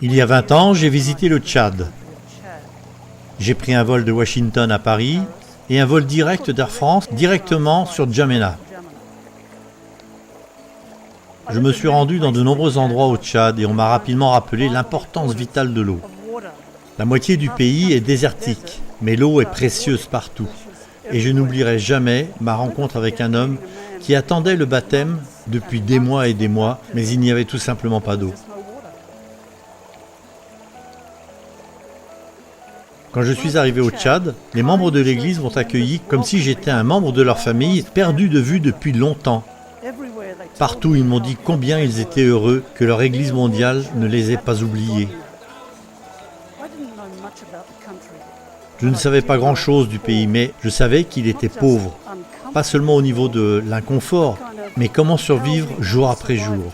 Il y a 20 ans, j'ai visité le Tchad. J'ai pris un vol de Washington à Paris et un vol direct d'Air France directement sur N'Djamena. Je me suis rendu dans de nombreux endroits au Tchad et on m'a rapidement rappelé l'importance vitale de l'eau. La moitié du pays est désertique, mais l'eau est précieuse partout. Et je n'oublierai jamais ma rencontre avec un homme qui attendait le baptême depuis des mois et des mois, mais il n'y avait tout simplement pas d'eau. Quand je suis arrivé au Tchad, les membres de l'église m'ont accueilli comme si j'étais un membre de leur famille perdu de vue depuis longtemps. Partout, ils m'ont dit combien ils étaient heureux que leur église mondiale ne les ait pas oubliés. Je ne savais pas grand-chose du pays, mais je savais qu'il était pauvre. Pas seulement au niveau de l'inconfort, mais comment survivre jour après jour.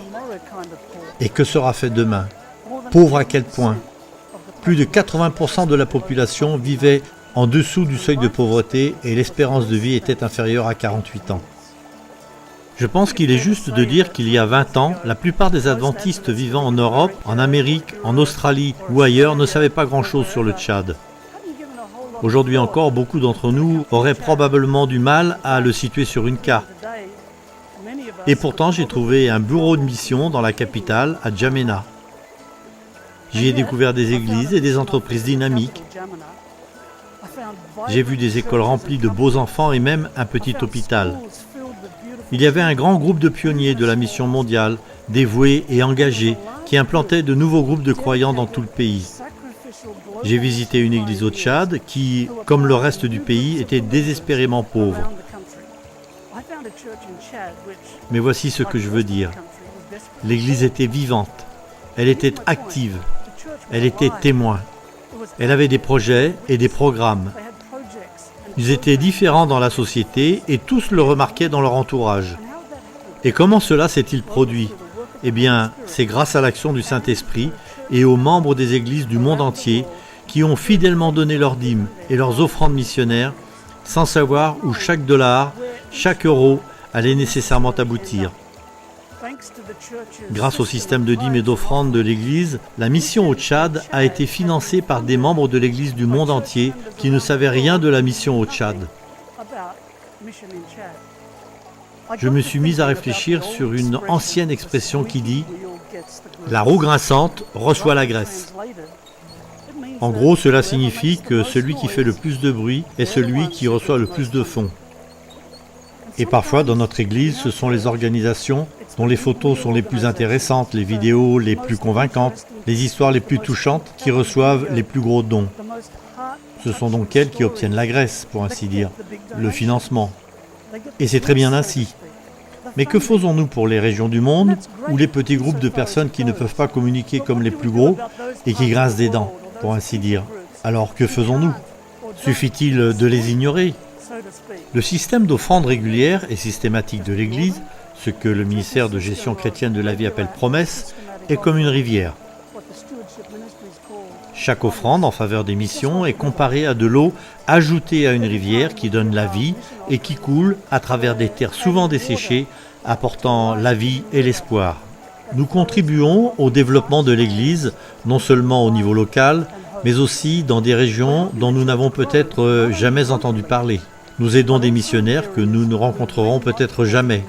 Et que sera fait demain? Pauvre à quel point? Plus de 80% de la population vivait en dessous du seuil de pauvreté et l'espérance de vie était inférieure à 48 ans. Je pense qu'il est juste de dire qu'il y a 20 ans, la plupart des adventistes vivant en Europe, en Amérique, en Australie ou ailleurs ne savaient pas grand-chose sur le Tchad. Aujourd'hui encore, beaucoup d'entre nous auraient probablement du mal à le situer sur une carte. Et pourtant, j'ai trouvé un bureau de mission dans la capitale, à N'Djamena. J'y ai découvert des églises et des entreprises dynamiques. J'ai vu des écoles remplies de beaux enfants et même un petit hôpital. Il y avait un grand groupe de pionniers de la mission mondiale, dévoués et engagés, qui implantaient de nouveaux groupes de croyants dans tout le pays. J'ai visité une église au Tchad qui, comme le reste du pays, était désespérément pauvre. Mais voici ce que je veux dire. L'église était vivante, elle était active, elle était témoin. Elle avait des projets et des programmes. Ils étaient différents dans la société et tous le remarquaient dans leur entourage. Et comment cela s'est-il produit? Eh bien, c'est grâce à l'action du Saint-Esprit et aux membres des églises du monde entier qui ont fidèlement donné leurs dîmes et leurs offrandes missionnaires sans savoir où chaque dollar, chaque euro allait nécessairement aboutir. Grâce au système de dîmes et d'offrandes de l'Église, la mission au Tchad a été financée par des membres de l'Église du monde entier qui ne savaient rien de la mission au Tchad. Je me suis mis à réfléchir sur une ancienne expression qui dit « La roue grinçante reçoit la graisse ». En gros, cela signifie que celui qui fait le plus de bruit est celui qui reçoit le plus de fonds. Et parfois, dans notre Église, ce sont les organisations dont les photos sont les plus intéressantes, les vidéos les plus convaincantes, les histoires les plus touchantes qui reçoivent les plus gros dons. Ce sont donc elles qui obtiennent la graisse, pour ainsi dire, le financement. Et c'est très bien ainsi. Mais que faisons-nous pour les régions du monde ou les petits groupes de personnes qui ne peuvent pas communiquer comme les plus gros et qui grincent des dents, pour ainsi dire? Alors que faisons-nous? Suffit-il de les ignorer? Le système d'offrande régulière et systématique de l'Église, ce que le ministère de gestion chrétienne de la vie appelle promesse, est comme une rivière. Chaque offrande en faveur des missions est comparée à de l'eau ajoutée à une rivière qui donne la vie et qui coule à travers des terres souvent desséchées, apportant la vie et l'espoir. Nous contribuons au développement de l'Église, non seulement au niveau local, mais aussi dans des régions dont nous n'avons peut-être jamais entendu parler. Nous aidons des missionnaires que nous ne rencontrerons peut-être jamais.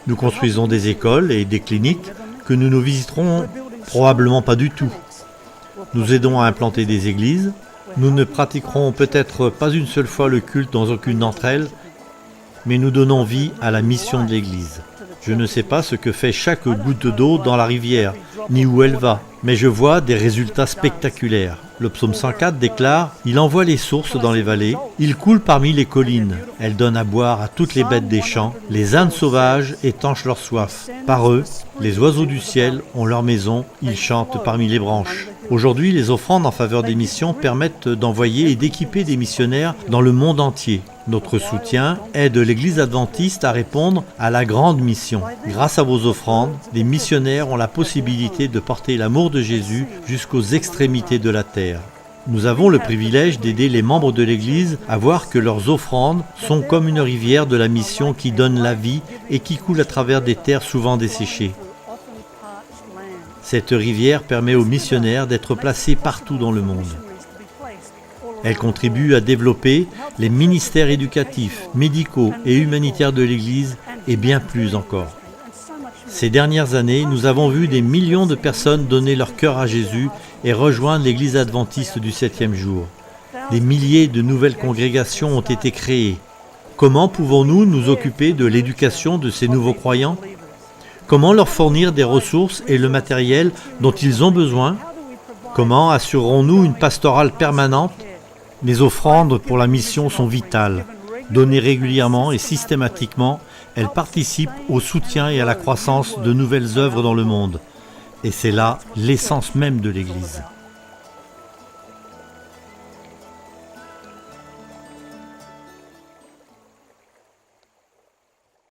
Nous construisons des écoles et des cliniques que nous ne visiterons probablement pas du tout. Nous aidons à implanter des églises. Nous ne pratiquerons peut-être pas une seule fois le culte dans aucune d'entre elles, mais nous donnons vie à la mission de l'Église. Je ne sais pas ce que fait chaque goutte d'eau dans la rivière, ni où elle va, mais je vois des résultats spectaculaires. Le psaume 104 déclare « Il envoie les sources dans les vallées, il coule parmi les collines. Elle donne à boire à toutes les bêtes des champs, les ânes sauvages étanchent leur soif. Par eux, les oiseaux du ciel ont leur maison, ils chantent parmi les branches. » Aujourd'hui, les offrandes en faveur des missions permettent d'envoyer et d'équiper des missionnaires dans le monde entier. Notre soutien aide l'Église adventiste à répondre à la grande mission. Grâce à vos offrandes, les missionnaires ont la possibilité de porter l'amour de Jésus jusqu'aux extrémités de la terre. Nous avons le privilège d'aider les membres de l'Église à voir que leurs offrandes sont comme une rivière de la mission qui donne la vie et qui coule à travers des terres souvent desséchées. Cette rivière permet aux missionnaires d'être placés partout dans le monde. Elle contribue à développer les ministères éducatifs, médicaux et humanitaires de l'Église et bien plus encore. Ces dernières années, nous avons vu des millions de personnes donner leur cœur à Jésus et rejoindre l'Église adventiste du 7e jour. Des milliers de nouvelles congrégations ont été créées. Comment pouvons-nous nous occuper de l'éducation de ces nouveaux croyants ? Comment leur fournir des ressources et le matériel dont ils ont besoin ? Comment assurerons-nous une pastorale permanente ? Les offrandes pour la mission sont vitales. Données régulièrement et systématiquement, elles participent au soutien et à la croissance de nouvelles œuvres dans le monde. Et c'est là l'essence même de l'Église.